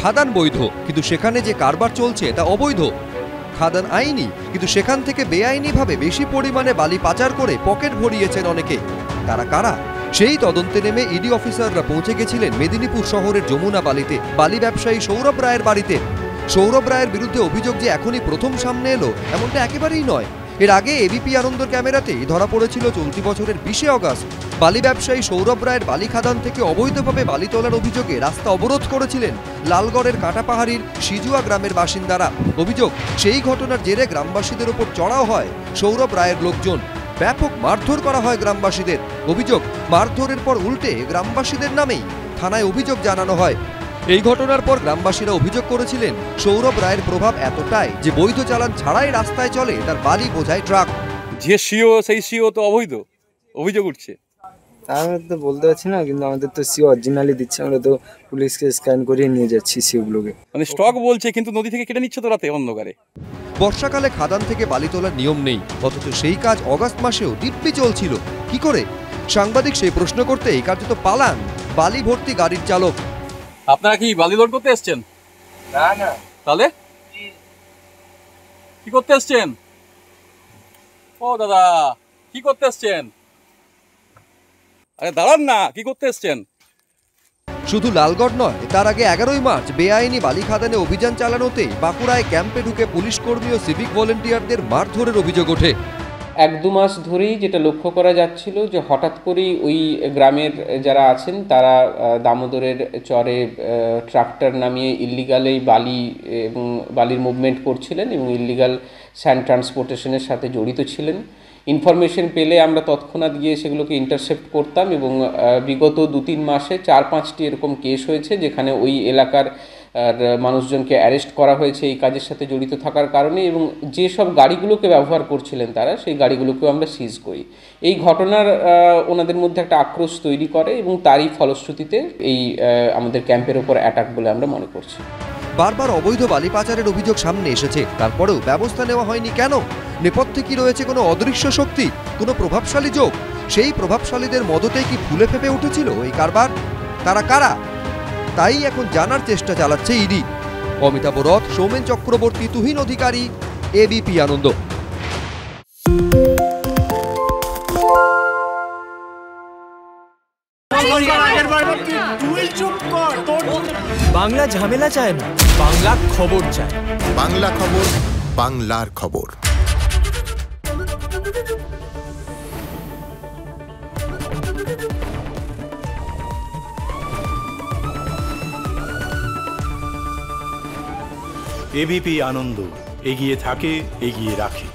খাদান বৈধ, কিন্তু সেখানে যে কারবার চলছে তা অবৈধ। খাদান আইনি, কিন্তু সেখান থেকে বেআইনিভাবে বেশি পরিমাণে বালি পাচার করে পকেট ভরিয়েছেন অনেকে। তারা কারা? সেই তদন্তে নেমে ইডি অফিসাররা পৌঁছে গেছিলেন মেদিনীপুর শহরের যমুনা বালিতে, বালি ব্যবসায়ী সৌরভ রায়ের বাড়িতে। সৌরভ রায়ের বিরুদ্ধে অভিযোগ যে এখনই প্রথম সামনে এলো এমনটা একেবারেই নয়। এর আগে এবিপি আনন্দর ক্যামেরাতেই ধরা পড়েছিল চলতি বছরের 20শে অগাস্ট বালি ব্যবসায়ী সৌরভ রায়ের বালি খাদান থেকে অবৈধভাবে বালি তোলার অভিযোগে রাস্তা অবরোধ করেছিলেন লালগড়ের কাটাপাহাড়ির সিজুয়া গ্রামের বাসিন্দারা। অভিযোগ, সেই ঘটনার জেরে গ্রামবাসীদের ওপর চড়াও হয় সৌরভ রায়ের লোকজন। ব্যাপক মারধর করা হয় গ্রামবাসীদের। অভিযোগ, মারধরের পর উল্টে গ্রামবাসীদের নামেই থানায় অভিযোগ জানানো হয়। এই ঘটনার পর গ্রামবাসীরা অভিযোগ করেছিলেন সৌরভ রায়ের প্রভাব এতটাই যে বৈধ চালান ছাড়াই রাস্তায় চলে তার বালি বোঝাই ট্রাক। যে সিও সেই সিও তো অবৈধ, অভিযোগ উঠছে। আমরা তো বলতে পারছি না, কিন্তু আমাদের তো সিও অরিজিনালি দিচ্ছে, আমরা তো পুলিশকে স্ক্যান করিয়ে নিয়ে যাচ্ছি সিওগুলোকে। মানে স্টক বলছে, কিন্তু নদী থেকে কেটে নিচ্ছে তো রাতে অন্ধকারে। বর্ষাকালে খাদান থেকে বালি তোলার নিয়ম নেই, অথচ সেই কাজ অগাস্ট মাসেও দিব্যি চলছিল। কি করে? সাংবাদিক সেই প্রশ্ন করতেই কার্যত পালান বালি ভর্তি গাড়ির চালক। আপনারা কি বালি লোড করতে এসছেন? না না। তাহলে কি করতে এসছেন? ও দাদা, কি করতে এসছেন? আরে দাঁড়ান না, কি করতে এসছেন? শুধু লালগড় নয়, তার আগে 11ই মার্চ বেআইনি বালি খাদানে অভিযান চালানোতেই বাঁকুড়ায় ক্যাম্পে ঢুকে পুলিশ কর্মী ও সিভিক ভলেন্টিয়ারদের মারধরের অভিযোগ ওঠে। 1-2 মাস ধরেই যেটা লক্ষ্য করা যাচ্ছিল যে হঠাৎ করেই ওই গ্রামের যারা আছেন তারা দামোদরের চরে ট্রাক্টর নামিয়ে ইল্লিগালি বালি এবং বালির মুভমেন্ট করছিলেন এবং ইল্লিগাল স্যান্ড ট্রান্সপোর্টেশনের সাথে জড়িত ছিলেন। ইনফরমেশন পেলে আমরা তৎক্ষণাৎ গিয়ে সেগুলোকে ইন্টারসেপ্ট করতাম এবং বিগত 2-3 মাসে 4-5টি এরকম কেস হয়েছে যেখানে ওই এলাকার মানুষজনকে অ্যারেস্ট করা হয়েছে এই কাজের সাথে জড়িত থাকার কারণে, এবং যেসব গাড়িগুলোকে ব্যবহার করছিলেন তারা সেই গাড়িগুলোকেও আমরা সিজ করি। এই ঘটনার ওনাদের মধ্যে একটা আক্রোশ তৈরি করে এবং তারই ফলশ্রুতিতে এই আমাদের ক্যাম্পের ওপর অ্যাটাক বলে আমরা মনে করছি। বারবার অবৈধ বালি পাচারের অভিযোগ সামনে এসেছে, তারপরেও ব্যবস্থা নেওয়া হয়নি কেন? নেপথ্যে কি রয়েছে কোনো অদৃশ্য শক্তি, কোনো প্রভাবশালী যোগ? সেই প্রভাবশালীদের মদতেই কি ফুলে ফেপে উঠেছিল এই কারবার? তারা কারা? তাই এখন জানার চেষ্টা চালাচ্ছে ইডি। অমিতাভ রথ, সৌমেন চক্রবর্তী, তুহিন অধিকারী, এবিপি আনন্দ। বাংলা ঝামেলা চায় না, বাংলা খবর চায়। বাংলা খবর, বাংলার খবর। এবিপি আনন্দ, এগিয়ে থাকে, এগিয়ে রাখে।